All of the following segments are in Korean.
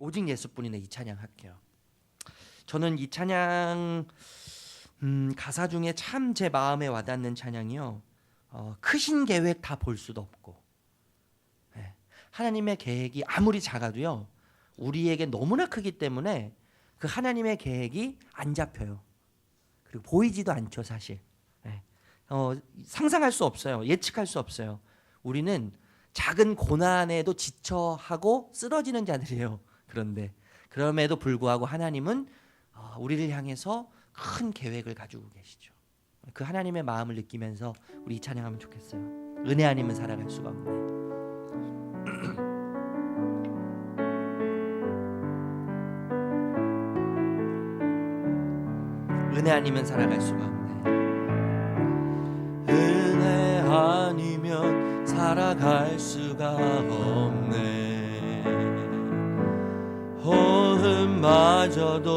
오직 예수뿐이네 이 찬양 할게요. 저는 이 찬양 가사 중에 참 제 마음에 와닿는 찬양이요. 크신 계획 다 볼 수도 없고, 네. 하나님의 계획이 아무리 작아도요 우리에게 너무나 크기 때문에 그 하나님의 계획이 안 잡혀요. 그리고 보이지도 않죠 사실. 네. 상상할 수 없어요. 예측할 수 없어요. 우리는 작은 고난에도 지쳐하고 쓰러지는 자들이에요. 그런데 그럼에도 불구하고 하나님은 우리를 향해서 큰 계획을 가지고 계시죠. 그 하나님의 마음을 느끼면서 우리 이 찬양하면 좋겠어요. 은혜 아니면 살아갈 수가 없네. 은혜 아니면 살아갈 수가 없네. 은혜 아니면 살아갈 수가 없네. 호흡마저도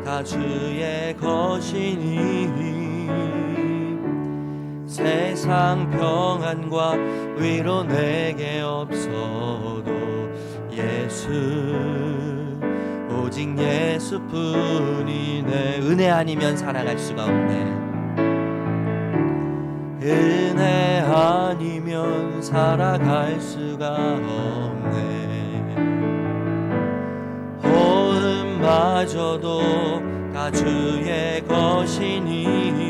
다 주의 것이니 세상 평안과 위로 내게 없어도 예수 오직 예수뿐이네. 은혜 아니면 살아갈 수가 없네. 은혜 아니면 살아갈 수가 없네. 호흡마저도 다 주의 것이니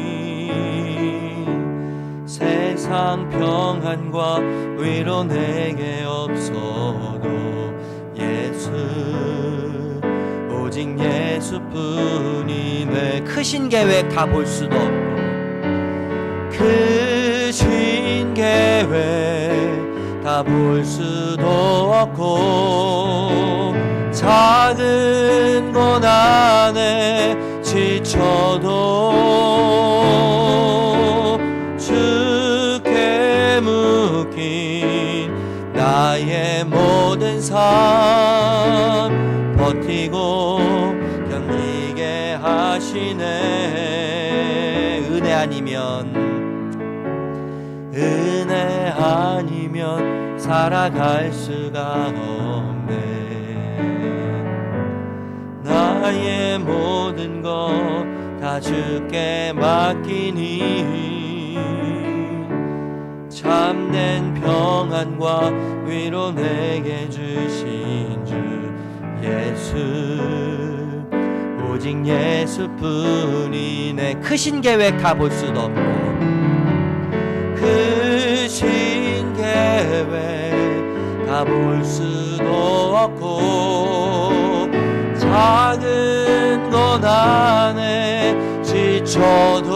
세상 평안과 위로 내게 없어도 예수 오직 예수뿐이네. 크신 계획 다 볼 수도 없고, 크신 계획 다 볼 수도 없고, 작은 고난에 지쳐도 주께 묶인 나의 모든 삶 버티고 견디게 하시네. 은혜 아니면 살아갈 수가 없네. 나의 모든 것 다 주께 맡기니 참된 평안과 위로 내게 주신 주 예수 오직 예수뿐이네. 크신 계획 다 볼 수도 없고, 크신 계획 다 볼 수도 없고, 작은 고난에 지쳐도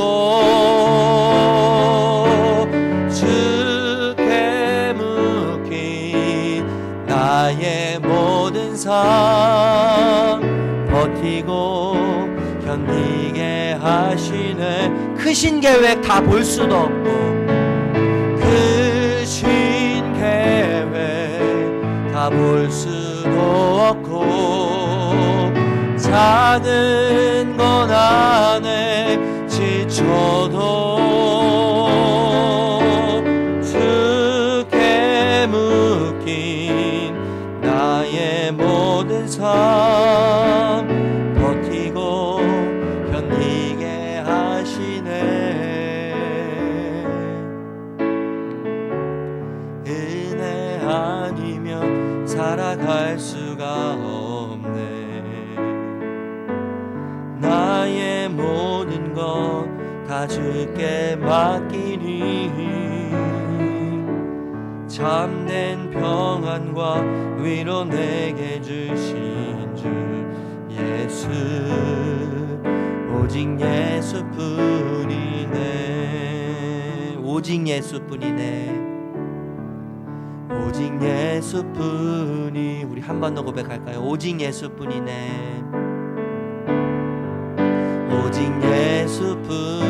주께 묶인 나의 모든 삶 버티고 견디게 하시네. 크신 계획 다 볼 수도 없고, 크신 계획 다 볼 수도 없고, 작은 고난에 지쳐도 주께 묶인 나의 모든 삶 버티고 견디게 하시네. 은혜 아니면 살아갈 수가 없네. 나의 모든 것 다 주께 맡기니 참된 평안과 위로 내게 주신 주 예수 오직 예수뿐이네. 오직 예수뿐이네. 오직 예수뿐이. 우리 한 번 더 고백할까요? 오직 예수뿐이네. 오직 예수뿐이네.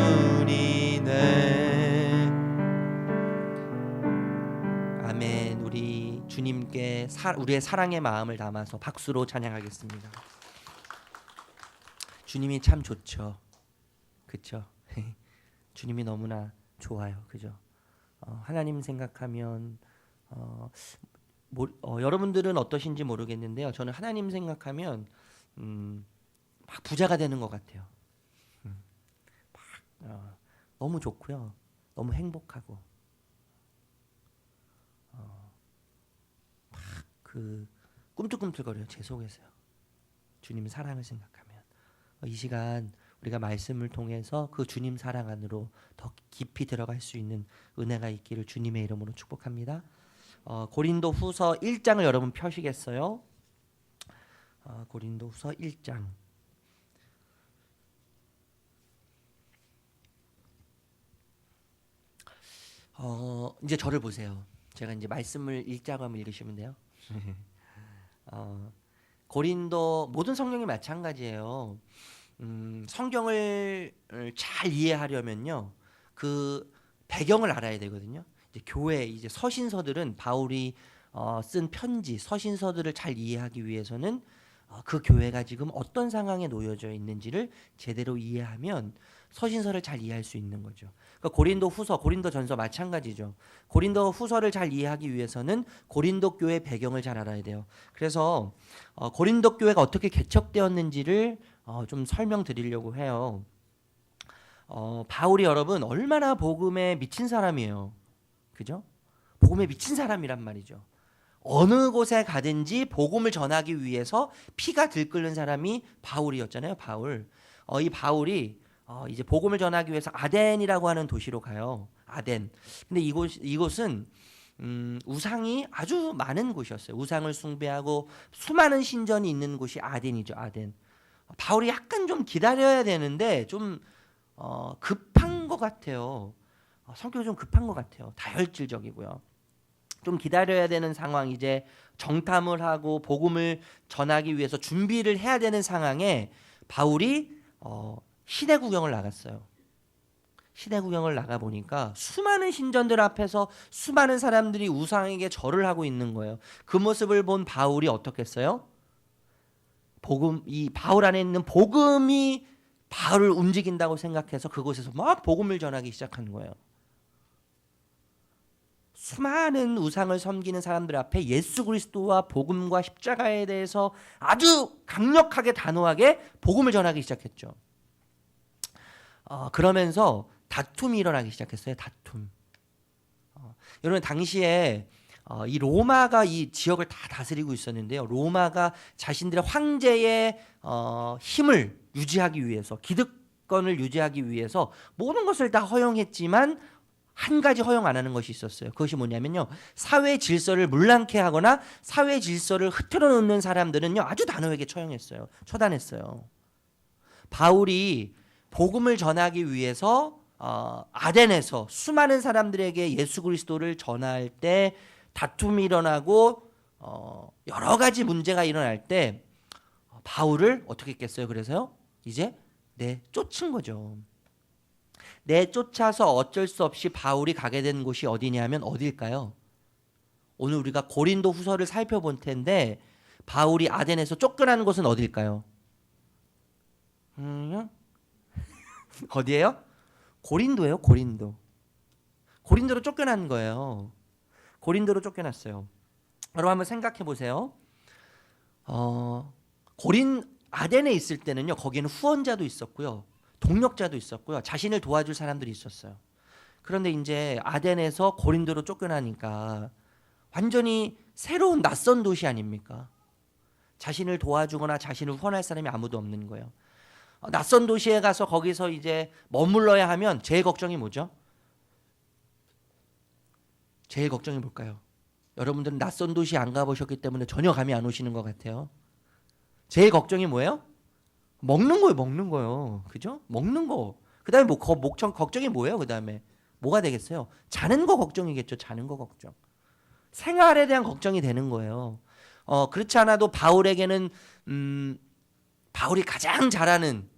아멘. 우리 주님께 우리의 사랑의 마음을 담아서 박수로 찬양하겠습니다. 주님이 참 좋죠. 그렇죠? 주님이 너무나 좋아요. 그죠? 하나님 생각하면 여러분들은 어떠신지 모르겠는데요. 저는 하나님 생각하면 막 부자가 되는 것 같아요. 음, 너무 좋고요. 너무 행복하고 그 꿈틀꿈틀거려요. 제 속에서요. 주님 사랑을 생각하면 이 시간 우리가 말씀을 통해서 그 주님 사랑 안으로 더 깊이 들어갈 수 있는 은혜가 있기를 주님의 이름으로 축복합니다. 고린도 후서 1장을 여러분 펴시겠어요? 고린도 후서 1장. 이제 저를 보세요. 제가 이제 말씀을 읽자고 하면 읽으시면 돼요. 고린도 모든 성경이 마찬가지예요. 성경을 잘 이해하려면요, 그 배경을 알아야 되거든요. 이제 교회 이제 서신서들은 바울이 쓴 편지, 서신서들을 잘 이해하기 위해서는 그 교회가 지금 어떤 상황에 놓여져 있는지를 제대로 이해하면 서신서를 잘 이해할 수 있는 거죠. 그러니까 고린도 후서, 고린도 전서 마찬가지죠. 고린도 후서를 잘 이해하기 위해서는 고린도 교회 배경을 잘 알아야 돼요. 그래서 고린도 교회가 어떻게 개척되었는지를 좀 설명드리려고 해요. 바울이 여러분 얼마나 복음에 미친 사람이에요. 그죠? 복음에 미친 사람이란 말이죠. 어느 곳에 가든지 복음을 전하기 위해서 피가 들끓는 사람이 바울이었잖아요. 바울. 이 바울이 이제 복음을 전하기 위해서 아덴이라고 하는 도시로 가요. 아덴. 근데 이곳은 우상이 아주 많은 곳이었어요. 우상을 숭배하고 수많은 신전이 있는 곳이 아덴이죠. 아덴. 바울이 약간 좀 기다려야 되는데 좀 급한 것 같아요. 성격이 좀 급한 것 같아요. 다혈질적이고요. 좀 기다려야 되는 상황, 이제 정탐을 하고 복음을 전하기 위해서 준비를 해야 되는 상황에 바울이 시내 구경을 나갔어요. 시내 구경을 나가 보니까 수많은 신전들 앞에서 수많은 사람들이 우상에게 절을 하고 있는 거예요. 그 모습을 본 바울이 어떻게 했어요? 이 바울 안에 있는 복음이 바울을 움직인다고 생각해서 그곳에서 막 복음을 전하기 시작한 거예요. 수많은 우상을 섬기는 사람들 앞에 예수 그리스도와 복음과 십자가에 대해서 아주 강력하게 단호하게 복음을 전하기 시작했죠. 그러면서 다툼이 일어나기 시작했어요. 다툼. 여러분 당시에 이 로마가 이 지역을 다 다스리고 있었는데요. 로마가 자신들의 황제의 힘을 유지하기 위해서, 기득권을 유지하기 위해서 모든 것을 다 허용했지만 한 가지 허용 안 하는 것이 있었어요. 그것이 뭐냐면요, 사회 질서를 문란케 하거나 사회 질서를 흐트러 놓는 사람들은요 아주 단호하게 처단했어요. 바울이 복음을 전하기 위해서 아덴에서 수많은 사람들에게 예수 그리스도를 전할 때 다툼이 일어나고 여러 가지 문제가 일어날 때 바울을 어떻게 했겠어요? 그래서요 이제 쫓은 거죠. 내쫓아서 어쩔 수 없이 바울이 가게 된 곳이 어디냐면 어딜까요? 오늘 우리가 고린도 후서를 살펴볼 텐데 바울이 아덴에서 쫓겨나는 곳은 어딜까요? 어디예요? 고린도예요. 고린도로 쫓겨난 거예요. 고린도로 쫓겨났어요. 여러분 한번 생각해 보세요. 아덴에 있을 때는요, 거기에는 후원자도 있었고요, 동력자도 있었고요, 자신을 도와줄 사람들이 있었어요. 그런데 이제 아덴에서 고린도로 쫓겨나니까 완전히 새로운 낯선 도시 아닙니까? 자신을 도와주거나 자신을 후원할 사람이 아무도 없는 거예요. 낯선 도시에 가서 거기서 이제 머물러야 하면 제일 걱정이 뭐죠? 제일 걱정이 뭘까요? 여러분들은 낯선 도시 안 가보셨기 때문에 전혀 감이 안 오시는 것 같아요. 제일 걱정이 뭐예요? 먹는 거예요. 그죠? 먹는 거. 그 다음에 걱정이 뭐예요? 그 다음에 뭐가 되겠어요? 자는 거 걱정이겠죠. 자는 거 걱정. 생활에 대한 걱정이 되는 거예요. 그렇지 않아도 바울에게는 바울이 가장 잘하는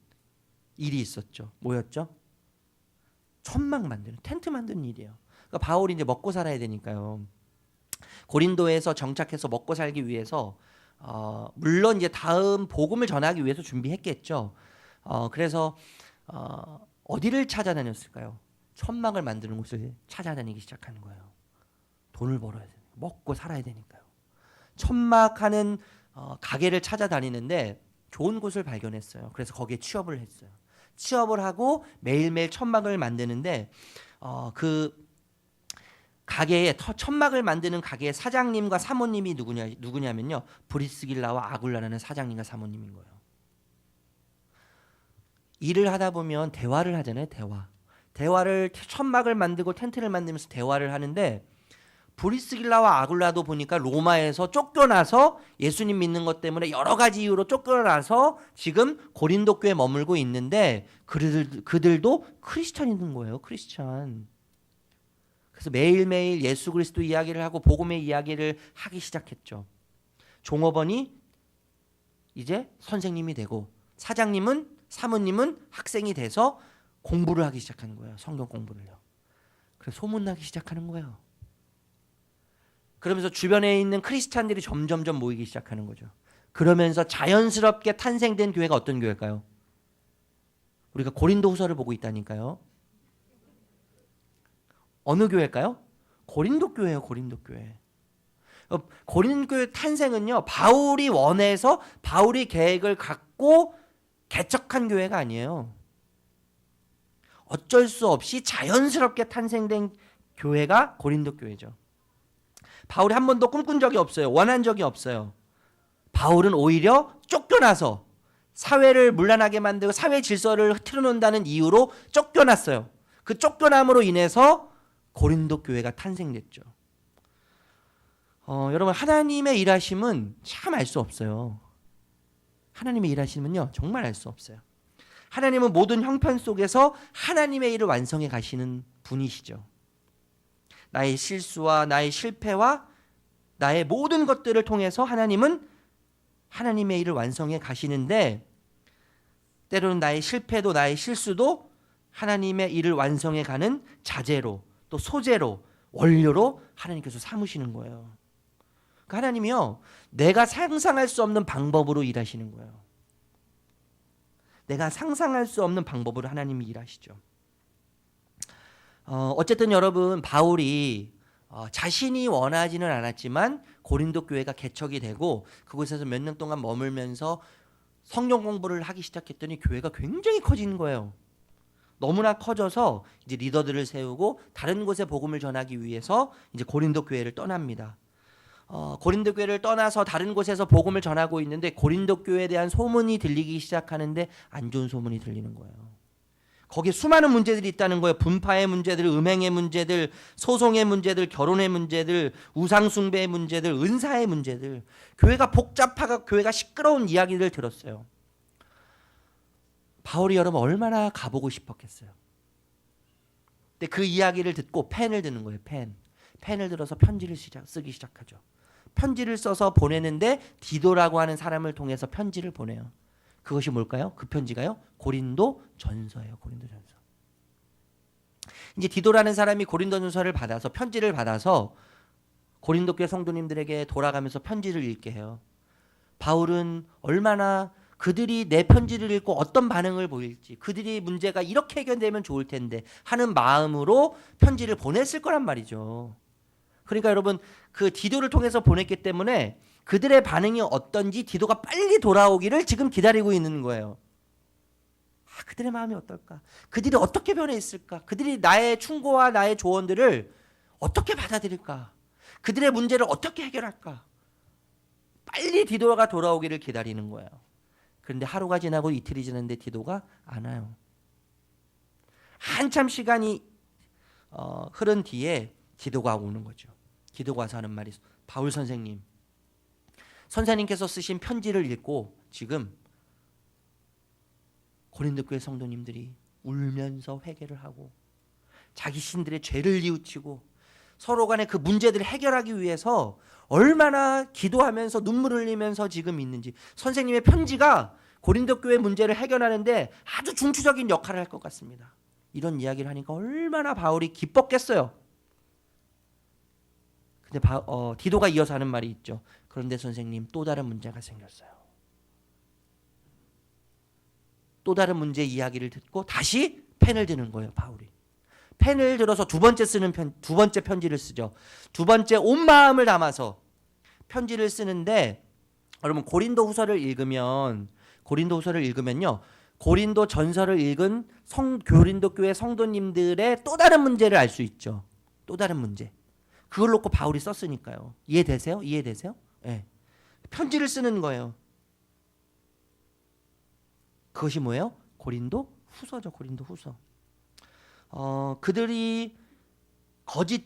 일이 있었죠. 뭐였죠? 천막 만드는, 텐트 만드는 일이에요. 그러니까 바울이 이제 먹고 살아야 되니까요. 고린도에서 정착해서 먹고 살기 위해서 물론 이제 다음 복음을 전하기 위해서 준비했겠죠. 그래서 어디를 찾아다녔을까요? 천막을 만드는 곳을 찾아다니기 시작하는 거예요. 돈을 벌어야 되니까, 먹고 살아야 되니까요. 천막하는 가게를 찾아다니는데 좋은 곳을 발견했어요. 그래서 거기에 취업을 했어요. 취업을 하고 매일매일 천막을 만드는데 그 가게에 천막을 만드는 가게의 사장님과 사모님이 누구냐면요. 브리스길라와 아굴라라는 사장님과 사모님인 거예요. 일을 하다 보면 대화를 하잖아요. 대화를 천막을 만들고 텐트를 만들면서 대화를 하는데 브리스길라와 아굴라도 보니까 로마에서 쫓겨나서 예수님 믿는 것 때문에 여러 가지 이유로 쫓겨나서 지금 고린도 교회에 머물고 있는데 그들도 크리스찬인 거예요. 크리스찬. 그래서 매일매일 예수 그리스도 이야기를 하고 복음의 이야기를 하기 시작했죠. 종업원이 이제 선생님이 되고 사모님은 학생이 돼서 공부를 하기 시작하는 거예요. 성경 공부를요. 그래서 소문나기 시작하는 거예요. 그러면서 주변에 있는 크리스찬들이 점점점 모이기 시작하는 거죠. 그러면서 자연스럽게 탄생된 교회가 어떤 교회일까요? 우리가 고린도후서를 보고 있다니까요. 어느 교회일까요? 고린도 교회예요. 고린도 교회. 고린도 교회 탄생은요. 바울이 원해서 바울이 계획을 갖고 개척한 교회가 아니에요. 어쩔 수 없이 자연스럽게 탄생된 교회가 고린도 교회죠. 바울이 한 번도 꿈꾼 적이 없어요. 원한 적이 없어요. 바울은 오히려 쫓겨나서 사회를 문란하게 만들고 사회 질서를 흐트러놓는다는 이유로 쫓겨났어요. 그 쫓겨남으로 인해서 고린도 교회가 탄생됐죠. 여러분 하나님의 일하심은 참 알 수 없어요. 하나님의 일하심은요 정말 알 수 없어요. 하나님은 모든 형편 속에서 하나님의 일을 완성해 가시는 분이시죠. 나의 실수와 나의 실패와 나의 모든 것들을 통해서 하나님은 하나님의 일을 완성해 가시는데 때로는 나의 실패도 나의 실수도 하나님의 일을 완성해 가는 자재로 또 소재로 원료로 하나님께서 삼으시는 거예요. 그러니까 하나님이요 내가 상상할 수 없는 방법으로 일하시는 거예요. 내가 상상할 수 없는 방법으로 하나님이 일하시죠. 어쨌든 여러분 바울이 자신이 원하지는 않았지만 고린도 교회가 개척이 되고 그곳에서 몇 년 동안 머물면서 성경 공부를 하기 시작했더니 교회가 굉장히 커지는 거예요. 너무나 커져서 이제 리더들을 세우고 다른 곳에 복음을 전하기 위해서 이제 고린도 교회를 떠납니다. 고린도 교회를 떠나서 다른 곳에서 복음을 전하고 있는데 고린도 교회에 대한 소문이 들리기 시작하는데 안 좋은 소문이 들리는 거예요. 거기에 수많은 문제들이 있다는 거예요. 분파의 문제들, 음행의 문제들, 소송의 문제들, 결혼의 문제들, 우상숭배의 문제들, 은사의 문제들. 교회가 복잡하고 교회가 시끄러운 이야기를 들었어요. 바울이 여러분 얼마나 가보고 싶었겠어요. 근데 그 이야기를 듣고 펜을 드는 거예요. 펜을 들어서 편지를 쓰기 시작하죠. 편지를 써서 보내는데 디도라고 하는 사람을 통해서 편지를 보내요. 그것이 뭘까요? 그 편지가요? 고린도 전서예요. 고린도 전서. 이제 디도라는 사람이 고린도 전서를 받아서 편지를 받아서 고린도 교회 성도님들에게 돌아가면서 편지를 읽게 해요. 바울은 얼마나 그들이 내 편지를 읽고 어떤 반응을 보일지 그들이 문제가 이렇게 해결되면 좋을 텐데 하는 마음으로 편지를 보냈을 거란 말이죠. 그러니까 여러분 그 디도를 통해서 보냈기 때문에 그들의 반응이 어떤지 디도가 빨리 돌아오기를 지금 기다리고 있는 거예요. 그들의 마음이 어떨까? 그들이 어떻게 변해 있을까? 그들이 나의 충고와 나의 조언들을 어떻게 받아들일까? 그들의 문제를 어떻게 해결할까? 빨리 디도가 돌아오기를 기다리는 거예요. 그런데 하루가 지나고 이틀이 지났는데 디도가 안 와요. 한참 시간이 흐른 뒤에 디도가 오는 거죠. 디도가 와서 하는 말이 바울 선생님께서 쓰신 편지를 읽고 지금 고린도 교회 성도님들이 울면서 회개를 하고 자기 신들의 죄를 뉘우치고 서로 간에 그 문제들을 해결하기 위해서 얼마나 기도하면서 눈물을 흘리면서 지금 있는지 선생님의 편지가 고린도 교회 문제를 해결하는데 아주 중추적인 역할을 할 것 같습니다. 이런 이야기를 하니까 얼마나 바울이 기뻤겠어요. 근데 디도가 이어서 하는 말이 있죠. 그런데 선생님 또 다른 문제가 생겼어요. 또 다른 문제 이야기를 듣고 다시 펜을 드는 거예요. 바울이. 펜을 들어서 두 번째 편지를 쓰죠. 두 번째 온 마음을 담아서 편지를 쓰는데 여러분 고린도후서를 읽으면요. 고린도 전서를 읽은 고린도 교회 성도님들의 또 다른 문제를 알 수 있죠. 또 다른 문제. 그걸 놓고 바울이 썼으니까요. 이해되세요? 네. 편지를 쓰는 거예요. 그것이 뭐예요? 고린도 후서죠. 고린도 후서. 그들이 거짓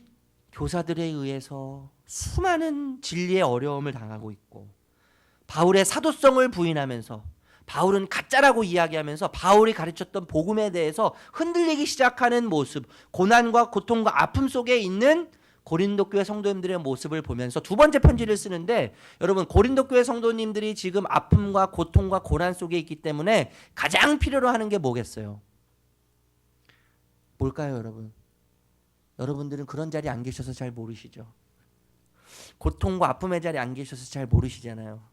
교사들에 의해서 수많은 진리의 어려움을 당하고 있고 바울의 사도성을 부인하면서 바울은 가짜라고 이야기하면서 바울이 가르쳤던 복음에 대해서 흔들리기 시작하는 모습, 고난과 고통과 아픔 속에 있는 고린도 교회 성도님들의 모습을 보면서 두 번째 편지를 쓰는데 여러분 고린도 교회 성도님들이 지금 아픔과 고통과 고난 속에 있기 때문에 가장 필요로 하는 게 뭐겠어요? 뭘까요, 여러분? 여러분들은 그런 자리에 안 계셔서 잘 모르시죠. 고통과 아픔의 자리에 안 계셔서 잘 모르시잖아요.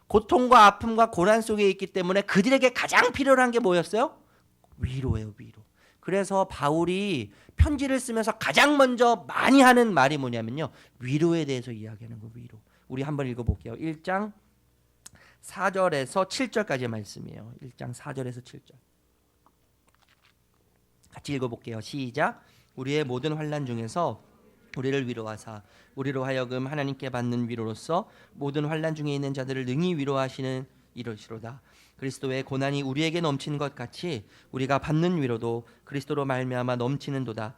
고통과 아픔과 고난 속에 있기 때문에 그들에게 가장 필요한 게 뭐였어요? 위로예요, 위로. 그래서 바울이 편지를 쓰면서 가장 먼저 많이 하는 말이 뭐냐면요. 위로에 대해서 이야기하는 거, 위로. 우리 한번 읽어볼게요. 1장 4절에서 7절까지의 말씀이에요. 1장 4절에서 7절. 같이 읽어볼게요. 시작. 우리의 모든 환난 중에서 우리를 위로하사 우리로 하여금 하나님께 받는 위로로서 모든 환난 중에 있는 자들을 능히 위로하시는 이러시로다. 그리스도의 고난이 우리에게 넘치는 것 같이 우리가 받는 위로도 그리스도로 말미암아 넘치는도다.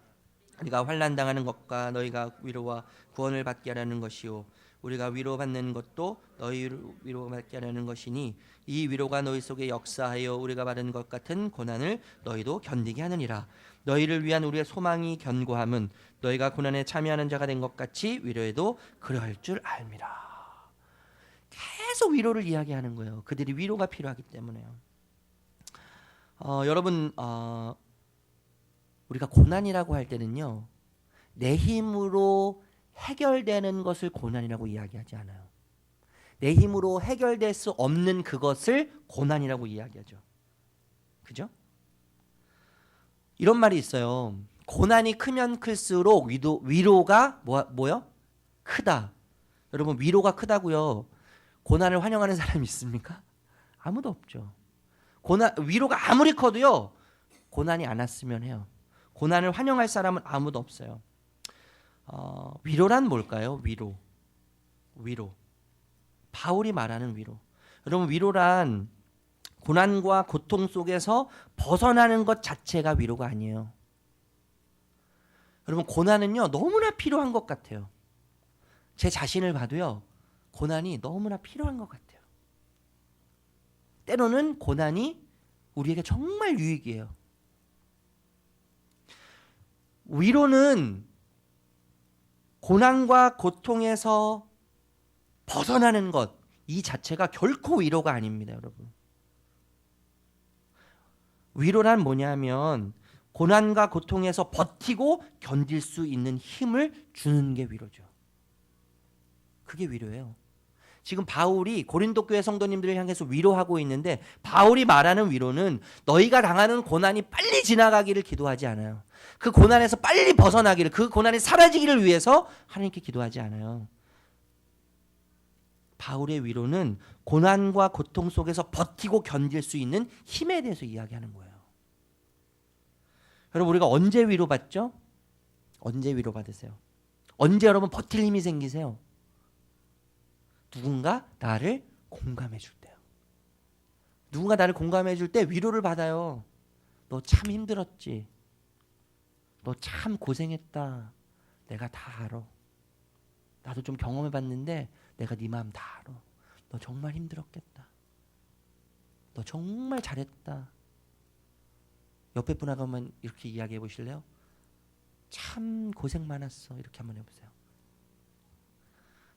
우리가 환난 당하는 것과 너희가 위로와 구원을 받게 하려는 것이요 우리가 위로받는 것도 너희를 위로받게 하려는 것이니 이 위로가 너희 속에 역사하여 우리가 받은 것 같은 고난을 너희도 견디게 하느니라. 너희를 위한 우리의 소망이 견고함은 너희가 고난에 참여하는 자가 된 것 같이 위로에도 그러할 줄 알미라. 계속 위로를 이야기하는 거예요. 그들이 위로가 필요하기 때문에요. 여러분 우리가 고난이라고 할 때는요. 내 힘으로 해결되는 것을 고난이라고 이야기하지 않아요. 내 힘으로 해결될 수 없는 그것을 고난이라고 이야기하죠. 그죠? 이런 말이 있어요. 고난이 크면 클수록 위로가 뭐요? 크다. 여러분 위로가 크다고요. 고난을 환영하는 사람이 있습니까? 아무도 없죠. 위로가 아무리 커도요. 고난이 안 왔으면 해요. 고난을 환영할 사람은 아무도 없어요. 위로란 뭘까요? 위로. 바울이 말하는 위로. 여러분 위로란 고난과 고통 속에서 벗어나는 것 자체가 위로가 아니에요. 여러분 고난은요 너무나 필요한 것 같아요. 제 자신을 봐도요 고난이 너무나 필요한 것 같아요. 때로는 고난이 우리에게 정말 유익이에요. 위로는 고난과 고통에서 벗어나는 것, 이 자체가 결코 위로가 아닙니다, 여러분. 위로란 뭐냐면 고난과 고통에서 버티고 견딜 수 있는 힘을 주는 게 위로죠. 그게 위로예요. 지금 바울이 고린도 교회 성도님들을 향해서 위로하고 있는데 바울이 말하는 위로는 너희가 당하는 고난이 빨리 지나가기를 기도하지 않아요. 그 고난에서 빨리 벗어나기를, 그 고난이 사라지기를 위해서 하나님께 기도하지 않아요. 바울의 위로는 고난과 고통 속에서 버티고 견딜 수 있는 힘에 대해서 이야기하는 거예요. 여러분 우리가 언제 위로받죠? 언제 위로받으세요? 언제 여러분 버틸 힘이 생기세요? 누군가 나를 공감해 줄 때요. 누군가 나를 공감해 줄 때 위로를 받아요. 너 참 힘들었지. 너 참 고생했다. 내가 다 알아. 나도 좀 경험해 봤는데 내가 네 마음 다 알아. 너 정말 힘들었겠다. 너 정말 잘했다. 옆에 분하고 한번 이렇게 이야기해 보실래요? 참 고생 많았어. 이렇게 한번 해보세요.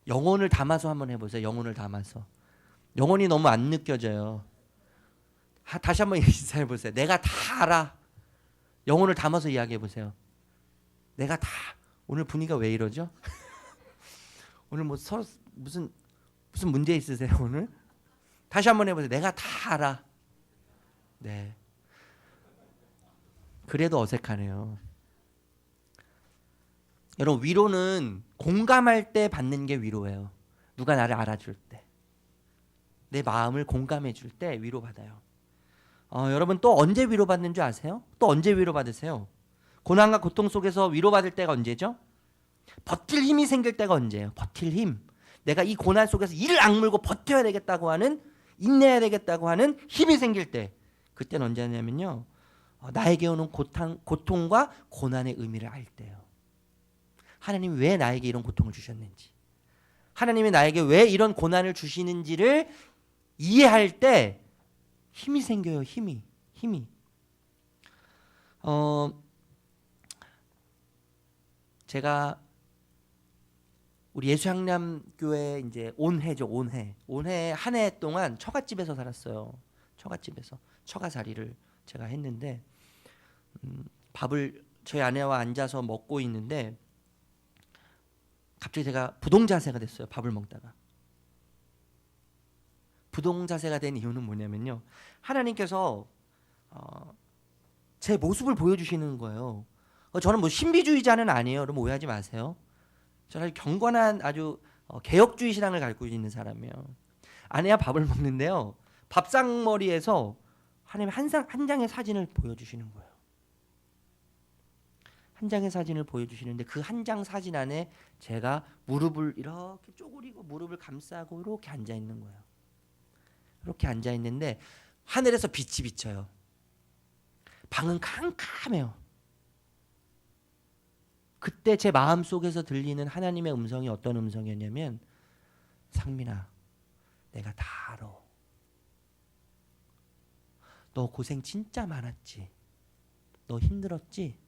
영혼을 담아서 한번 해보세요. 영혼을 담아서. 영혼이 너무 안 느껴져요. 다시 한번 인사해 보세요. 내가 다 알아. 영혼을 담아서 이야기해 보세요. 내가 다. 오늘 분위기가 왜 이러죠? 오늘 뭐 서로 무슨 문제 있으세요 오늘? 다시 한번 해보세요. 내가 다 알아. 네. 그래도 어색하네요. 여러분 위로는 공감할 때 받는 게 위로예요. 누가 나를 알아줄 때, 내 마음을 공감해 줄 때 위로받아요. 여러분 또 언제 위로받는 줄 아세요? 또 언제 위로받으세요? 고난과 고통 속에서 위로받을 때가 언제죠? 버틸 힘이 생길 때가 언제예요? 버틸 힘. 내가 이 고난 속에서 이를 악물고 버텨야 되겠다고 하는, 인내해야 되겠다고 하는 힘이 생길 때, 그때는 언제냐면요, 나에게 오는 고통과 고난의 의미를 알 때요. 하나님이 왜 나에게 이런 고통을 주셨는지, 하나님이 나에게 왜 이런 고난을 주시는지를 이해할 때 힘이 생겨요. 힘이. 제가 우리 예수향남교회 이제 온해죠. 온해 한 해 동안 처갓집에서 살았어요. 처가살이를 제가 했는데, 밥을 저희 아내와 앉아서 먹고 있는데 갑자기 제가 부동자세가 됐어요. 밥을 먹다가. 부동자세가 된 이유는 뭐냐면요, 하나님께서 제 모습을 보여주시는 거예요. 저는 뭐 신비주의자는 아니에요. 여러분 오해하지 마세요. 저는 경건한 아주 개혁주의 신앙을 갖고 있는 사람이에요. 아내와 밥을 먹는데요, 밥상머리에서 하나님 한 장의 사진을 보여주시는 거예요. 한 장의 사진을 보여주시는데 그 한 장 사진 안에 제가 무릎을 이렇게 쪼그리고 무릎을 감싸고 이렇게 앉아 있는 거예요. 이렇게 앉아 있는데 하늘에서 빛이 비쳐요. 방은 캄캄해요. 그때 제 마음 속에서 들리는 하나님의 음성이 어떤 음성이었냐면, 상민아, 내가 다 알아. 너 고생 진짜 많았지. 너 힘들었지.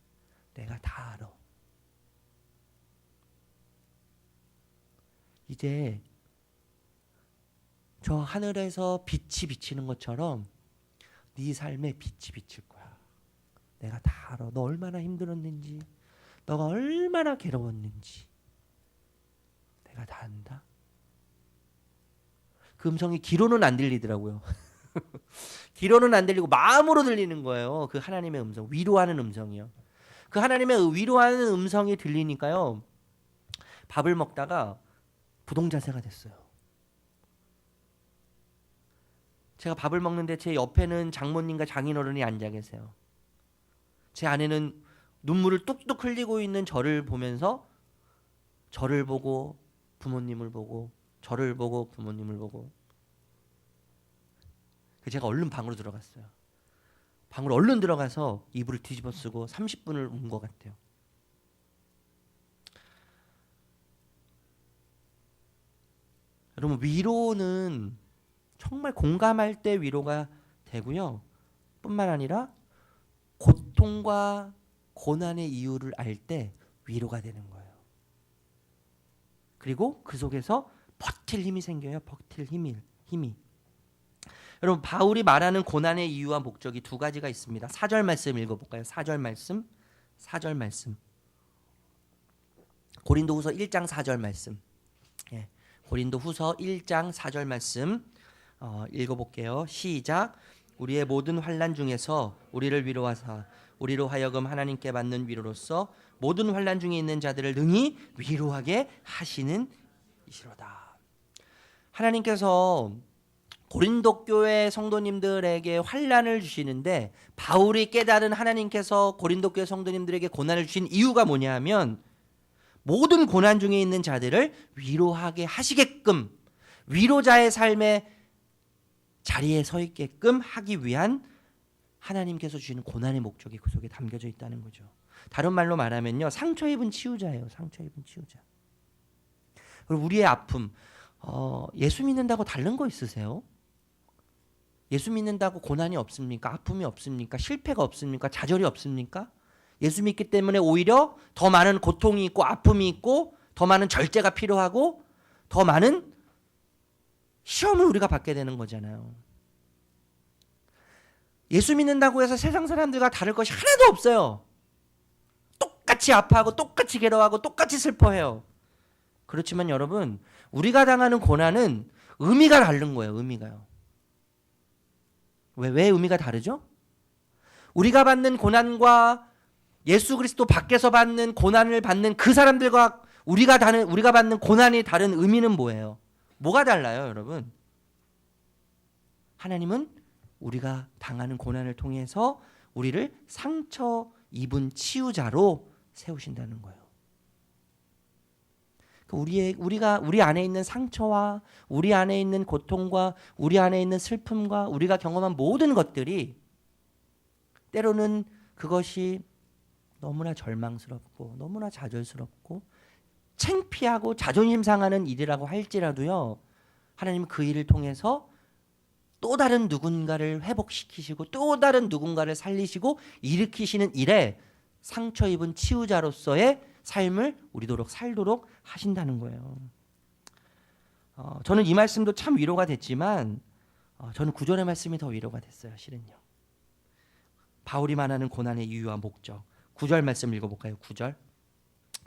내가 다 알아. 이제 저 하늘에서 빛이 비치는 것처럼 네 삶에 빛이 비칠 거야. 내가 다 알아. 너 얼마나 힘들었는지, 너가 얼마나 괴로웠는지 내가 다 안다. 그 음성이 귀로는 안 들리더라고요. 귀로는 안 들리고 마음으로 들리는 거예요. 그 하나님의 음성, 위로하는 음성이요. 그 하나님의 위로하는 음성이 들리니까요, 밥을 먹다가 부동자세가 됐어요. 제가 밥을 먹는데 제 옆에는 장모님과 장인어른이 앉아 계세요. 제 아내는 눈물을 뚝뚝 흘리고 있는 저를 보면서 저를 보고 부모님을 보고 저를 보고 부모님을 보고, 제가 얼른 방으로 들어갔어요. 방으로 얼른 들어가서 이불을 뒤집어 쓰고 30분을 운 것 같아요. 여러분, 위로는 정말 공감할 때 위로가 되고요, 뿐만 아니라 고통과 고난의 이유를 알 때 위로가 되는 거예요. 그리고 그 속에서 버틸 힘이 생겨요. 버틸 힘이. 여러분, 바울이 말하는 고난의 이유와 목적이 두 가지가 있습니다. 4절 말씀 읽어볼까요? 4절 말씀. 고린도후서 1장 4절 말씀. 고린도후서 1장 4절 말씀 읽어볼게요. 시작. 우리의 모든 환난 중에서 우리를 위로하사 우리로 하여금 하나님께 받는 위로로서 모든 환난 중에 있는 자들을 능히 위로하게 하시는 이시로다. 하나님께서 고린도 교회 성도님들에게 환난을 주시는데, 바울이 깨달은 하나님께서 고린도 교회 성도님들에게 고난을 주신 이유가 뭐냐 하면, 모든 고난 중에 있는 자들을 위로하게 하시게끔, 위로자의 삶의 자리에 서 있게끔 하기 위한 하나님께서 주시는 고난의 목적이 그 속에 담겨져 있다는 거죠. 다른 말로 말하면요, 상처 입은 치유자예요. 상처 입은 치유자. 그리고 우리의 아픔, 예수 믿는다고 다른 거 있으세요? 예수 믿는다고 고난이 없습니까? 아픔이 없습니까? 실패가 없습니까? 좌절이 없습니까? 예수 믿기 때문에 오히려 더 많은 고통이 있고 아픔이 있고 더 많은 절제가 필요하고 더 많은 시험을 우리가 받게 되는 거잖아요. 예수 믿는다고 해서 세상 사람들과 다를 것이 하나도 없어요. 똑같이 아파하고 똑같이 괴로워하고 똑같이 슬퍼해요. 그렇지만 여러분, 우리가 당하는 고난은 의미가 다른 거예요. 의미가요. 왜 의미가 다르죠? 우리가 받는 고난과 예수 그리스도 밖에서 받는 고난을 받는 그 사람들과 우리가 받는 고난이 다른 의미는 뭐예요? 뭐가 달라요, 여러분? 하나님은 우리가 당하는 고난을 통해서 우리를 상처 입은 치유자로 세우신다는 거예요. 우리 안에 있는 상처와 우리 안에 있는 고통과 우리 안에 있는 슬픔과 우리가 경험한 모든 것들이 때로는 그것이 너무나 절망스럽고 너무나 좌절스럽고 창피하고 자존심 상하는 일이라고 할지라도요, 하나님은 그 일을 통해서 또 다른 누군가를 회복시키시고 또 다른 누군가를 살리시고 일으키시는 일에 상처 입은 치유자로서의 삶을 우리도록 살도록 하신다는 거예요. 저는 이 말씀도 참 위로가 됐지만 저는 9절의 말씀이 더 위로가 됐어요. 실은요. 바울이 말하는 고난의 이유와 목적. 9절 말씀 읽어볼까요? 9절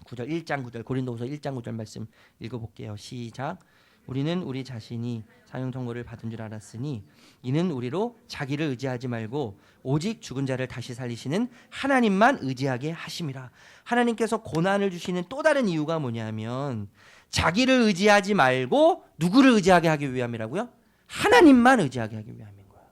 1장 9절 고린도후서 1장 9절 말씀 읽어볼게요. 시작. 우리는 우리 자신이 사형 선고를 받은 줄 알았으니 이는 우리로 자기를 의지하지 말고 오직 죽은 자를 다시 살리시는 하나님만 의지하게 하심이라. 하나님께서 고난을 주시는 또 다른 이유가 뭐냐면 자기를 의지하지 말고 누구를 의지하게 하기 위함이라고요? 하나님만 의지하게 하기 위함인 거예요.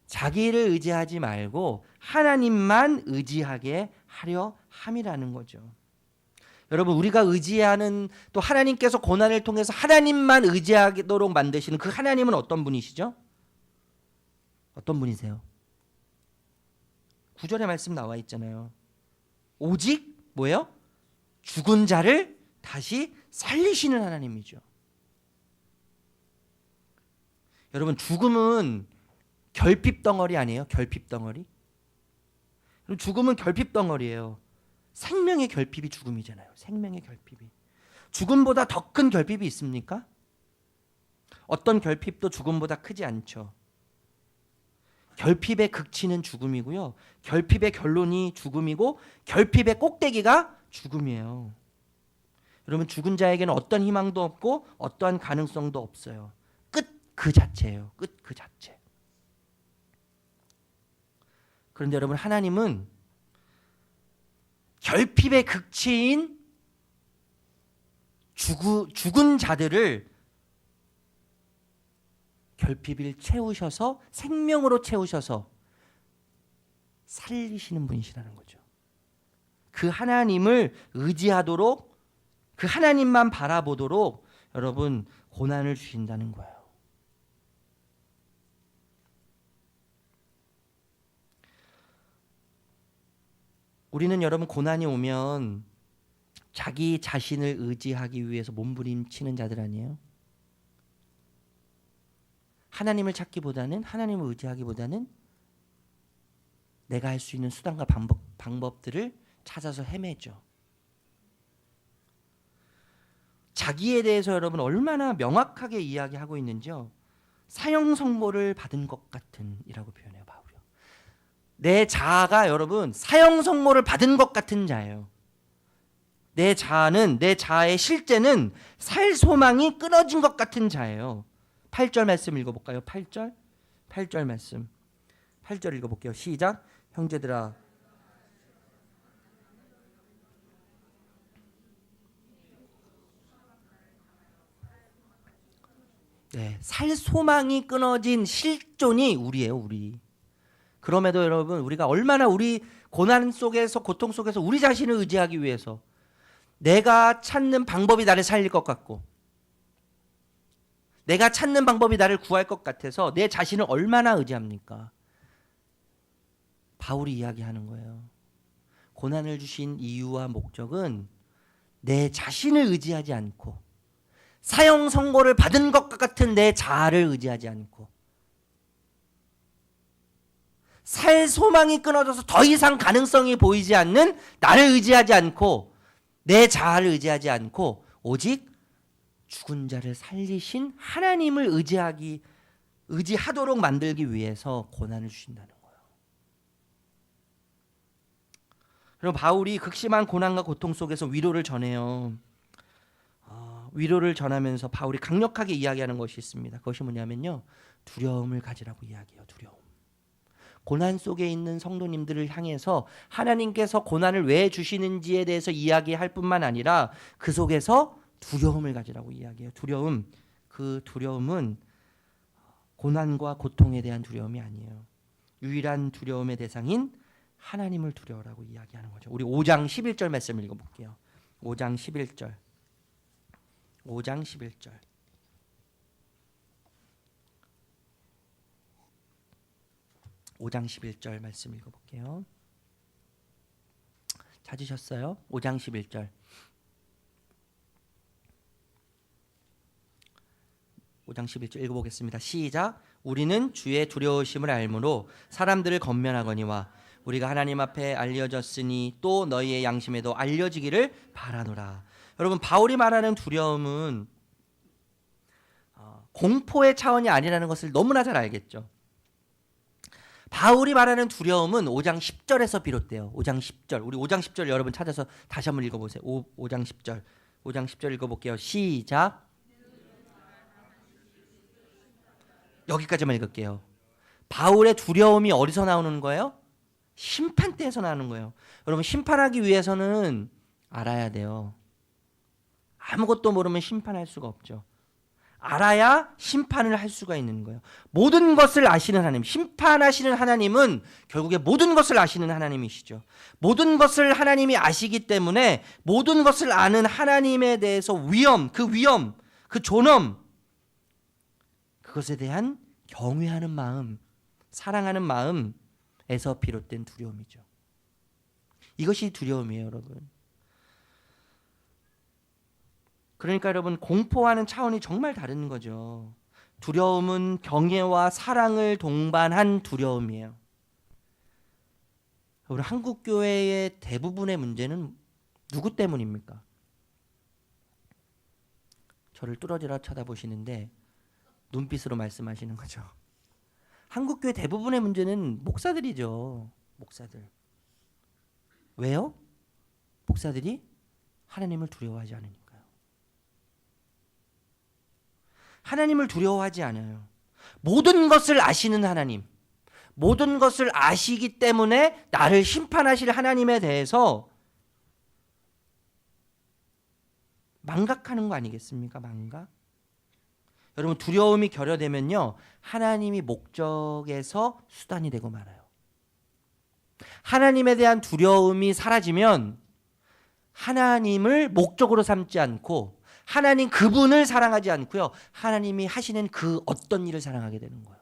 자기를 의지하지 말고 하나님만 의지하게 하려 함이라는 거죠. 여러분, 우리가 의지하는 또 하나님께서 고난을 통해서 하나님만 의지하도록 만드시는 그 하나님은 어떤 분이시죠? 어떤 분이세요? 9절의 말씀 나와 있잖아요. 오직 뭐예요? 죽은 자를 다시 살리시는 하나님이죠. 여러분, 죽음은 결핍 덩어리 아니에요? 결핍 덩어리? 죽음은 결핍 덩어리예요. 생명의 결핍이 죽음이잖아요. 생명의 결핍이. 죽음보다 더 큰 결핍이 있습니까? 어떤 결핍도 죽음보다 크지 않죠. 결핍의 극치는 죽음이고요. 결핍의 결론이 죽음이고 결핍의 꼭대기가 죽음이에요. 여러분, 죽은 자에게는 어떤 희망도 없고 어떠한 가능성도 없어요. 끝 그 자체예요. 끝 그 자체. 그런데 여러분, 하나님은 결핍의 극치인 죽은 자들을 결핍을 채우셔서 생명으로 채우셔서 살리시는 분이시라는 거죠. 그 하나님을 의지하도록, 그 하나님만 바라보도록 여러분 고난을 주신다는 거예요. 우리는 여러분 고난이 오면 자기 자신을 의지하기 위해서 몸부림치는 자들 아니에요? 하나님을 찾기보다는, 하나님을 의지하기보다는 내가 할 수 있는 수단과 방법들을 찾아서 헤매죠. 자기에 대해서 여러분 얼마나 명확하게 이야기하고 있는지요. 사형 선고를 받은 것 같은 이라고 표현해요, 바울이요. 내 자아가 여러분 사형 선고를 받은 것 같은 자예요. 내 자아는, 내 자아의 실제는 살 소망이 끊어진 것 같은 자예요. 8절 말씀 읽어볼까요? 8절 말씀. 8절 읽어볼게요. 시작. 형제들아, 네, 살 소망이 끊어진 실존이 우리예요, 우리. 그럼에도 여러분, 우리가 얼마나 우리 고난 속에서, 고통 속에서 우리 자신을 의지하기 위해서 내가 찾는 방법이 나를 살릴 것 같고 내가 찾는 방법이 나를 구할 것 같아서 내 자신을 얼마나 의지합니까? 바울이 이야기하는 거예요. 고난을 주신 이유와 목적은 내 자신을 의지하지 않고 사형 선고를 받은 것 같은 내 자아를 의지하지 않고 살 소망이 끊어져서 더 이상 가능성이 보이지 않는 나를 의지하지 않고 내 자아를 의지하지 않고 오직 죽은 자를 살리신 하나님을 의지하도록 만들기 위해서 고난을 주신다는 거예요. 그리고 바울이 극심한 고난과 고통 속에서 위로를 전해요. 위로를 전하면서 바울이 강력하게 이야기하는 것이 있습니다. 그것이 뭐냐면요, 두려움을 가지라고 이야기해요. 두려움. 고난 속에 있는 성도님들을 향해서 하나님께서 고난을 왜 주시는지에 대해서 이야기할 뿐만 아니라 그 속에서 두려움을 가지라고 이야기해요. 두려움, 그 두려움은 고난과 고통에 대한 두려움이 아니에요. 유일한 두려움의 대상인 하나님을 두려워라고 이야기하는 거죠. 우리 5장 11절 말씀 읽어볼게요. 5장 11절. 5장 11절. 5장 11절 말씀 읽어볼게요. 찾으셨어요? 5장 11절. 5장 11절 읽어보겠습니다. 시작. 우리는 주의 두려우심을 알므로 사람들을 권면하거니와 우리가 하나님 앞에 알려졌으니 또 너희의 양심에도 알려지기를 바라노라. 여러분, 바울이 말하는 두려움은 공포의 차원이 아니라는 것을 너무나 잘 알겠죠. 바울이 말하는 두려움은 5장 10절에서 비롯돼요. 5장 10절. 우리 5장 10절 여러분 찾아서 다시 한번 읽어보세요. 5장 10절. 5장 10절 읽어볼게요. 시작. 여기까지만 읽을게요. 바울의 두려움이 어디서 나오는 거예요? 심판대에서 나오는 거예요. 여러분, 심판하기 위해서는 알아야 돼요. 아무것도 모르면 심판할 수가 없죠. 알아야 심판을 할 수가 있는 거예요. 모든 것을 아시는 하나님, 심판하시는 하나님은 결국에 모든 것을 아시는 하나님이시죠. 모든 것을 하나님이 아시기 때문에 모든 것을 아는 하나님에 대해서 위험, 그 존엄, 그것에 대한 경외하는 마음, 사랑하는 마음에서 비롯된 두려움이죠. 이것이 두려움이에요, 여러분. 그러니까 여러분, 공포와는 차원이 정말 다른 거죠. 두려움은 경외와 사랑을 동반한 두려움이에요. 우리 한국 교회의 대부분의 문제는 누구 때문입니까? 저를 뚫어지라 쳐다보시는데 눈빛으로 말씀하시는 거죠. 한국 교회 대부분의 문제는 목사들이죠. 목사들. 왜요? 목사들이 하나님을 두려워하지 않으니까요. 하나님을 두려워하지 않아요. 모든 것을 아시는 하나님, 모든 것을 아시기 때문에 나를 심판하실 하나님에 대해서 망각하는 거 아니겠습니까? 망각? 여러분, 두려움이 결여되면요, 하나님이 목적에서 수단이 되고 말아요. 하나님에 대한 두려움이 사라지면 하나님을 목적으로 삼지 않고 하나님 그분을 사랑하지 않고요, 하나님이 하시는 그 어떤 일을 사랑하게 되는 거예요.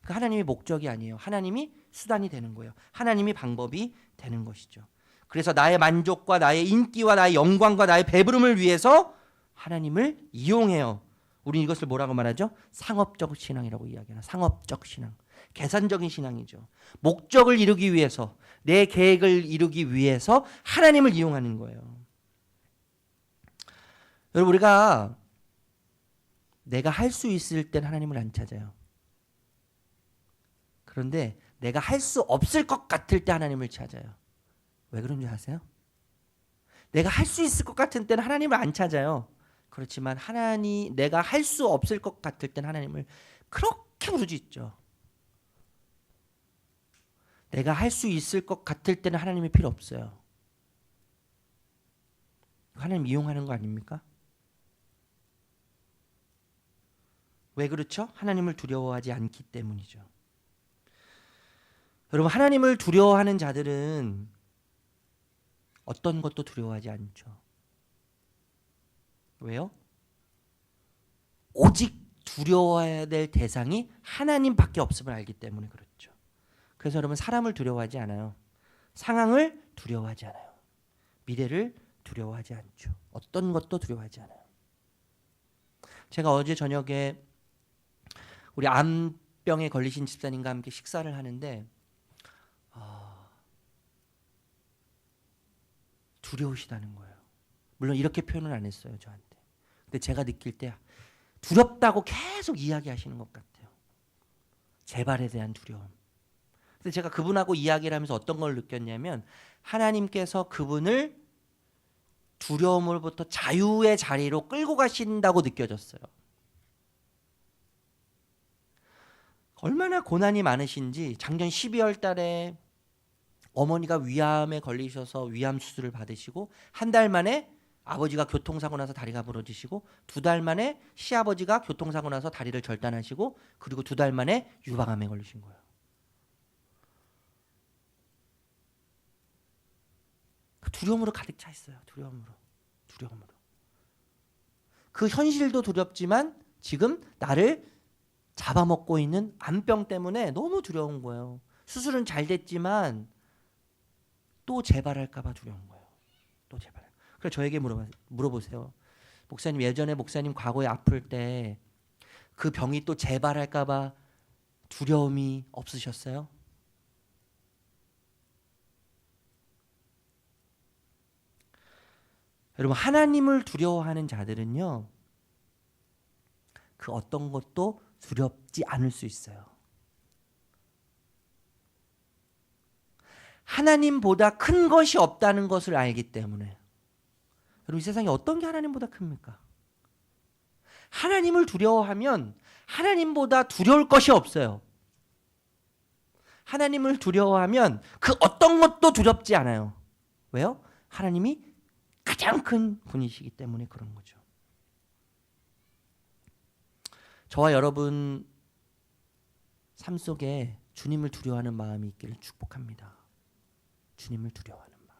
그러니까 하나님이 목적이 아니에요. 하나님이 수단이 되는 거예요. 하나님이 방법이 되는 것이죠. 그래서 나의 만족과 나의 인기와 나의 영광과 나의 배부름을 위해서 하나님을 이용해요. 우리는 이것을 뭐라고 말하죠? 상업적 신앙이라고 이야기하나. 상업적 신앙. 계산적인 신앙이죠. 목적을 이루기 위해서, 내 계획을 이루기 위해서 하나님을 이용하는 거예요. 여러분, 우리가 내가 할 수 있을 땐 하나님을 안 찾아요. 그런데 내가 할 수 없을 것 같을 때 하나님을 찾아요. 왜 그런지 아세요? 내가 할 수 있을 것 같은 때는 하나님을 안 찾아요. 그렇지만 내가 할 수 없을 것 같을 때는 하나님을 그렇게 부르짖죠. 내가 할 수 있을 것 같을 때는 하나님이 필요 없어요. 하나님 이용하는 거 아닙니까? 왜 그렇죠? 하나님을 두려워하지 않기 때문이죠. 여러분, 하나님을 두려워하는 자들은 어떤 것도 두려워하지 않죠. 왜요? 오직 두려워해야 될 대상이 하나님밖에 없음을 알기 때문에 그렇죠. 그래서 여러분, 사람을 두려워하지 않아요. 상황을 두려워하지 않아요. 미래를 두려워하지 않죠. 어떤 것도 두려워하지 않아요. 제가 어제 저녁에 우리 암병에 걸리신 집사님과 함께 식사를 하는데 두려우시다는 거예요. 물론 이렇게 표현은 안 했어요, 저한테. 근데 제가 느낄 때 두렵다고 계속 이야기하시는 것 같아요. 재발에 대한 두려움. 근데 제가 그분하고 이야기를 하면서 어떤 걸 느꼈냐면, 하나님께서 그분을 두려움으로부터 자유의 자리로 끌고 가신다고 느껴졌어요. 얼마나 고난이 많으신지. 작년 12월 달에 어머니가 위암에 걸리셔서 위암 수술을 받으시고 한 달 만에 아버지가 교통사고 나서 다리가 부러지시고 2달 만에 시아버지가 교통사고 나서 다리를 절단하시고 그리고 2달 만에 유방암에 걸리신 거예요. 두려움으로 가득 차 있어요. 두려움으로. 그 현실도 두렵지만 지금 나를 잡아먹고 있는 암병 때문에 너무 두려운 거예요. 수술은 잘 됐지만 또 재발할까 봐 두려운 거예요. 또 재발. 그래서 저에게 물어보세요. 목사님, 예전에 목사님 과거에 아플 때 그 병이 또 재발할까 봐 두려움이 없으셨어요? 여러분, 하나님을 두려워하는 자들은요, 그 어떤 것도 두렵지 않을 수 있어요. 하나님보다 큰 것이 없다는 것을 알기 때문에. 여러분, 이 세상에 어떤 게 하나님보다 큽니까? 하나님을 두려워하면 하나님보다 두려울 것이 없어요. 하나님을 두려워하면 그 어떤 것도 두렵지 않아요. 왜요? 하나님이 가장 큰 분이시기 때문에 그런 거죠. 저와 여러분 삶 속에 주님을 두려워하는 마음이 있기를 축복합니다. 주님을 두려워하는 마음.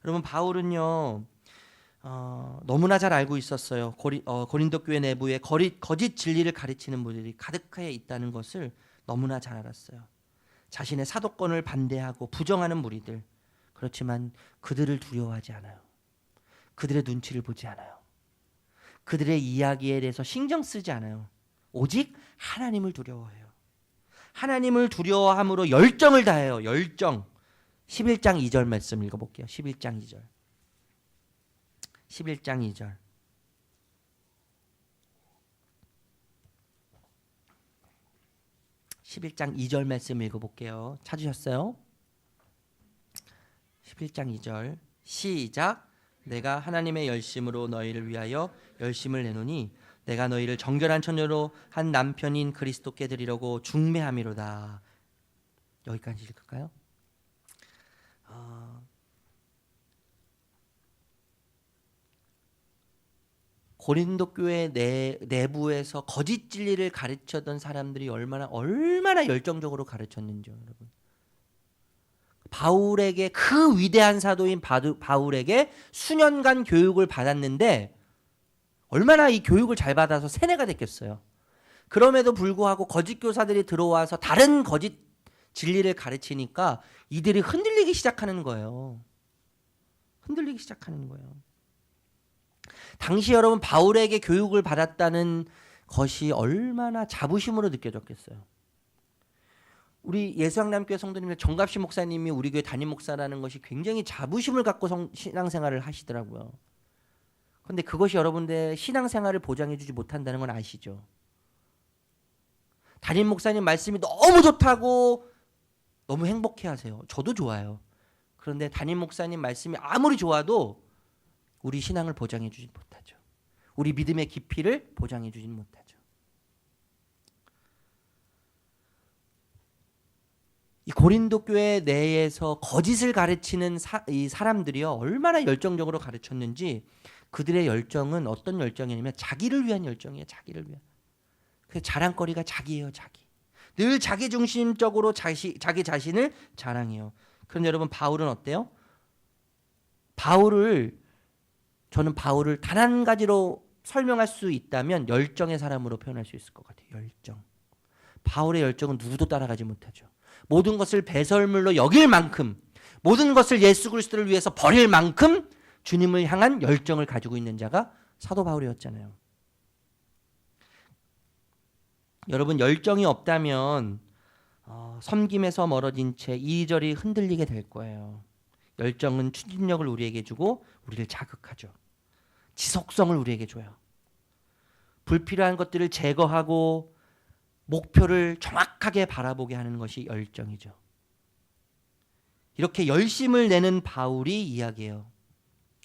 여러분, 바울은요, 너무나 잘 알고 있었어요. 고린도 교회 내부에 거짓 진리를 가르치는 분들이 가득하여 있다는 것을 너무나 잘 알았어요. 자신의 사도권을 반대하고 부정하는 무리들. 그렇지만 그들을 두려워하지 않아요. 그들의 눈치를 보지 않아요. 그들의 이야기에 대해서 신경 쓰지 않아요. 오직 하나님을 두려워해요. 하나님을 두려워함으로 열정을 다해요. 열정. 11장 2절 말씀 읽어볼게요. 11장 2절. 11장 2절. (11장 2절) 말씀 읽어볼게요. 찾으셨어요? 11장 2절 시작. 내가 하나님의 열심으로 너희를 위하여 열심을 내노니 내가 너희를 정결한 처녀로 한 남편인 그리스도께 드리려고 중매함이로다. 여기까지 읽을까요? 고린도 교회 내부에서 거짓 진리를 가르쳤던 사람들이 얼마나 열정적으로 가르쳤는지요, 여러분. 바울에게, 그 위대한 사도인 바울에게 수년간 교육을 받았는데 얼마나 이 교육을 잘 받아서 세뇌가 됐겠어요. 그럼에도 불구하고 거짓 교사들이 들어와서 다른 거짓 진리를 가르치니까 이들이 흔들리기 시작하는 거예요. 흔들리기 시작하는 거예요. 당시 여러분, 바울에게 교육을 받았다는 것이 얼마나 자부심으로 느껴졌겠어요. 우리 예수양남교회 성도님들, 정갑신 목사님이 우리 교회 담임 목사라는 것이 굉장히 자부심을 갖고 신앙생활을 하시더라고요. 그런데 그것이 여러분들의 신앙생활을 보장해주지 못한다는 건 아시죠? 담임 목사님 말씀이 너무 좋다고 너무 행복해하세요. 저도 좋아요. 그런데 담임 목사님 말씀이 아무리 좋아도 우리 신앙을 보장해주지 못하죠. 우리 믿음의 깊이를 보장해주지 못하죠. 이 고린도 교회 내에서 거짓을 가르치는 이 사람들이요, 얼마나 열정적으로 가르쳤는지. 그들의 열정은 어떤 열정이냐면 자기를 위한 열정이에요. 자기를 위한. 그 자랑거리가 자기예요. 자기. 늘 자기중심적으로 자기 자신을 자랑해요. 그런데 여러분, 바울은 어때요? 저는 바울을 단 한 가지로 설명할 수 있다면 열정의 사람으로 표현할 수 있을 것 같아요. 열정. 바울의 열정은 누구도 따라가지 못하죠. 모든 것을 배설물로 여길 만큼, 모든 것을 예수 그리스도를 위해서 버릴 만큼 주님을 향한 열정을 가지고 있는 자가 사도 바울이었잖아요. 여러분, 열정이 없다면 섬김에서 멀어진 채 이리저리 흔들리게 될 거예요. 열정은 추진력을 우리에게 주고 우리를 자극하죠. 지속성을 우리에게 줘요. 불필요한 것들을 제거하고 목표를 정확하게 바라보게 하는 것이 열정이죠. 이렇게 열심을 내는 바울이 이야기해요.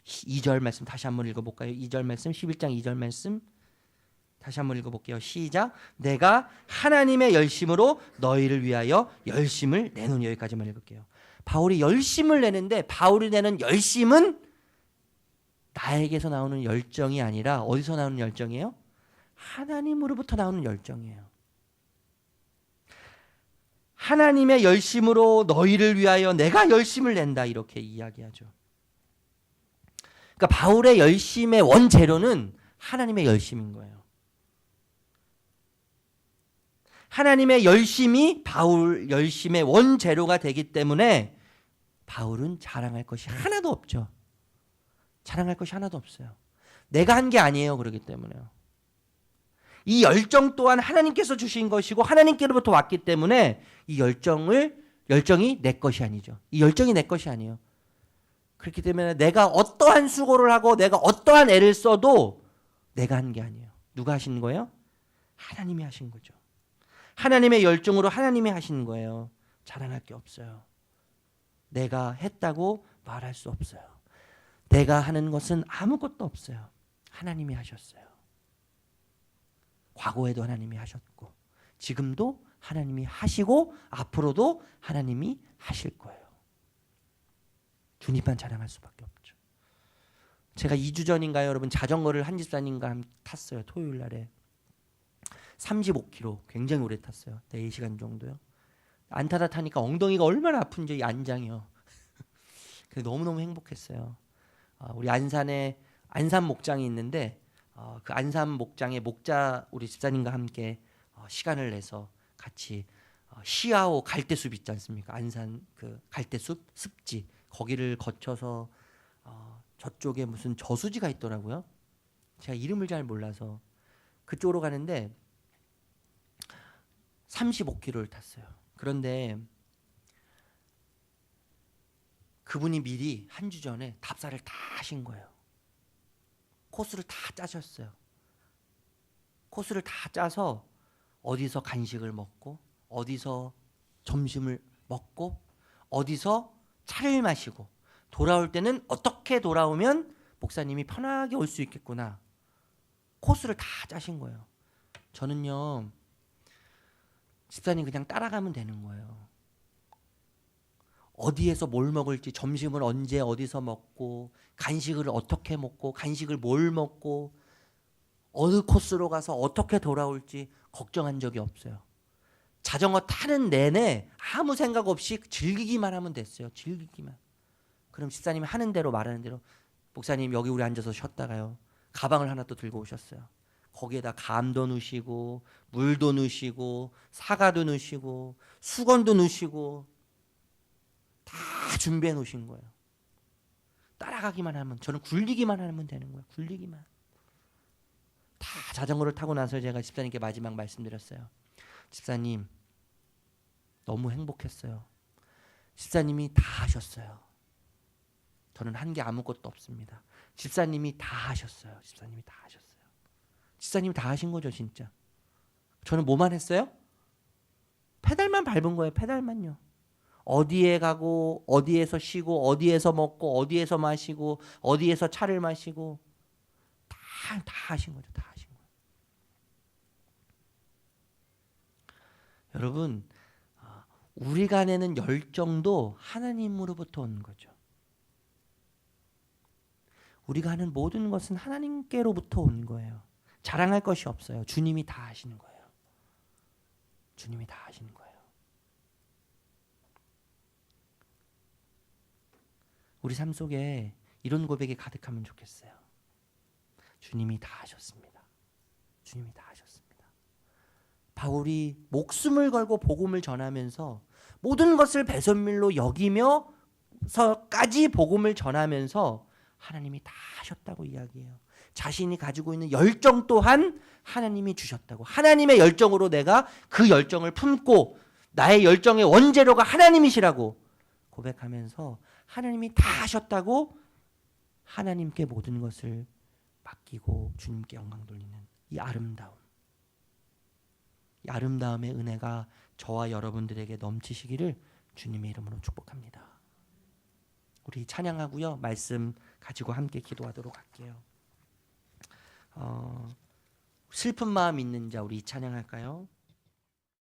2절 말씀 다시 한번 읽어볼까요? 2절 말씀, 11장 2절 말씀 다시 한번 읽어볼게요. 시작. 내가 하나님의 열심으로 너희를 위하여 열심을 내노니. 여기까지만 읽을게요. 바울이 열심을 내는데 바울이 내는 열심은 나에게서 나오는 열정이 아니라 어디서 나오는 열정이에요? 하나님으로부터 나오는 열정이에요. 하나님의 열심으로 너희를 위하여 내가 열심을 낸다 이렇게 이야기하죠. 그러니까 바울의 열심의 원재료는 하나님의 열심인 거예요. 하나님의 열심이 바울 열심의 원재료가 되기 때문에 바울은 자랑할 것이 하나도 없죠. 자랑할 것이 하나도 없어요. 내가 한 게 아니에요. 그렇기 때문에요. 이 열정 또한 하나님께서 주신 것이고 하나님께로부터 왔기 때문에 이 열정이 내 것이 아니죠. 이 열정이 내 것이 아니에요. 그렇기 때문에 내가 어떠한 수고를 하고 내가 어떠한 애를 써도 내가 한 게 아니에요. 누가 하신 거예요? 하나님이 하신 거죠. 하나님의 열정으로 하나님이 하신 거예요. 자랑할 게 없어요. 내가 했다고 말할 수 없어요. 내가 하는 것은 아무것도 없어요. 하나님이 하셨어요. 과거에도 하나님이 하셨고 지금도 하나님이 하시고 앞으로도 하나님이 하실 거예요. 주님만 자랑할 수밖에 없죠. 제가 2주 전인가요, 여러분 자전거를 한 집사님과 함께 탔어요. 토요일 날에 35km 굉장히 오래 탔어요. 4시간 정도요. 안 타다 타니까 엉덩이가 얼마나 아픈지 이 안장이요. 너무너무 행복했어요. 우리 안산에 안산 목장이 있는데 그 안산 목장의 목자 우리 집사님과 함께 시간을 내서 같이 시아오 갈대숲 있지 않습니까? 안산 그 갈대숲 습지 거기를 거쳐서 저쪽에 무슨 저수지가 있더라고요. 제가 이름을 잘 몰라서 그쪽으로 가는데 35km를 탔어요. 그런데 그분이 미리 한 주 전에 답사를 다 하신 거예요. 코스를 다 짜셨어요. 코스를 다 짜서 어디서 간식을 먹고 어디서 점심을 먹고 어디서 차를 마시고 돌아올 때는 어떻게 돌아오면 목사님이 편하게 올 수 있겠구나. 코스를 다 짜신 거예요. 저는요 집사님 그냥 따라가면 되는 거예요. 어디에서 뭘 먹을지 점심을 언제 어디서 먹고 간식을 어떻게 먹고 간식을 뭘 먹고 어느 코스로 가서 어떻게 돌아올지 걱정한 적이 없어요. 자전거 타는 내내 아무 생각 없이 즐기기만 하면 됐어요. 즐기기만. 그럼 집사님이 하는 대로 말하는 대로 목사님 여기 우리 앉아서 쉬었다가요. 가방을 하나 또 들고 오셨어요. 거기에다 감도 넣으시고 물도 넣으시고 사과도 넣으시고 수건도 넣으시고 다 준비해 놓으신 거예요. 따라가기만 하면 저는 굴리기만 하면 되는 거예요. 굴리기만. 다 자전거를 타고 나서 제가 집사님께 마지막 말씀드렸어요. 집사님 너무 행복했어요. 집사님이 다 하셨어요. 저는 한 게 아무것도 없습니다. 집사님이 다 하셨어요. 집사님이 다 하셨어요. 집사님이 다 하신 거죠 진짜. 저는 뭐만 했어요? 페달만 밟은 거예요. 페달만요. 어디에 가고 어디에서 쉬고 어디에서 먹고 어디에서 마시고 어디에서 차를 마시고 다 하신 거죠. 다 하신 거예요. 여러분 우리가 내는 열정도 하나님으로부터 온 거죠. 우리가 하는 모든 것은 하나님께로부터 온 거예요. 자랑할 것이 없어요. 주님이 다 하시는 거예요. 주님이 다 하시는 거예요. 우리 삶 속에 이런 고백이 가득하면 좋겠어요. 주님이 다 하셨습니다. 주님이 다 하셨습니다. 바울이 목숨을 걸고 복음을 전하면서 모든 것을 배설물로 여기며서까지 복음을 전하면서 하나님이 다 하셨다고 이야기해요. 자신이 가지고 있는 열정 또한 하나님이 주셨다고. 하나님의 열정으로 내가 그 열정을 품고 나의 열정의 원재료가 하나님이시라고 고백하면서 하나님이 다 하셨다고 하나님께 모든 것을 맡기고 주님께 영광 돌리는 이 아름다움. 이 아름다움의 은혜가 저와 여러분들에게 넘치시기를 주님의 이름으로 축복합니다. 우리 찬양하고요. 말씀 가지고 함께 기도하도록 할게요. 슬픈 마음 있는 자 우리 찬양할까요?